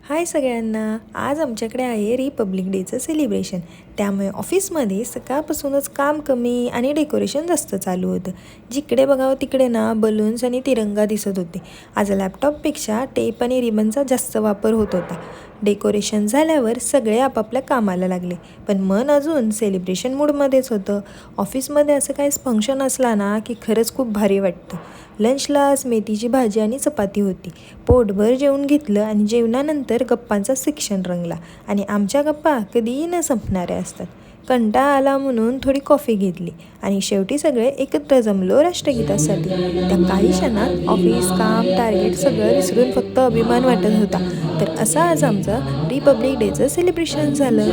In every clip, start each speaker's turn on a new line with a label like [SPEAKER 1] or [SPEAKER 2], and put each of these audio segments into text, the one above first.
[SPEAKER 1] हाय सगळ्यांना. आज आमच्याकडे आहे रिपब्लिक डेचं सेलिब्रेशन. त्यामुळे ऑफिसमध्ये सकाळपासूनच काम कमी आणि डेकोरेशन जास्त चालू होतं. जिकडे बघावं तिकडे ना बलून्स आणि तिरंगा दिसत होते. आज लॅपटॉपपेक्षा टेप आणि रिबनचा जास्त वापर होत होता. डेकोरेशन झाल्यावर सगळे आपापल्या कामाला लागले, पण मन अजून सेलिब्रेशन मूडमध्येच होतं. ऑफिसमध्ये असं काही फंक्शन असला ना की खरंच खूप भारी वाटतं. लंचला आज मेथीची भाजी आणि चपाती होती. पोटभर जेवून घेतलं आणि जेवणानंतर गप्पांचा सेक्शन रंगला आणि आमच्या गप्पा कधीही न संपणाऱ्या असतात. कंटाळा आला म्हणून थोडी कॉफी घेतली आणि शेवटी सगळे एकत्र जमलो राष्ट्रगीतासाठी. त्या काही क्षणात ऑफिस, काम, टार्गेट सगळं विसरून फक्त अभिमान वाटत होता. तर असं आज आमचं रिपब्लिक डेचं सेलिब्रेशन झालं.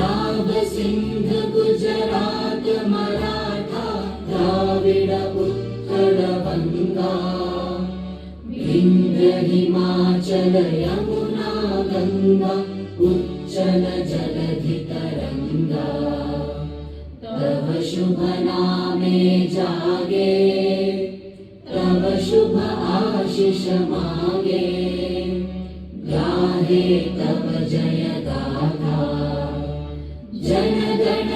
[SPEAKER 2] विंध्य हिमाचल यमुना गंगा उच्चल जलधि तरंगा तव शुभ नामे जागे तव शुभ आशीष मागे गाहे तव जय गाथा जन गण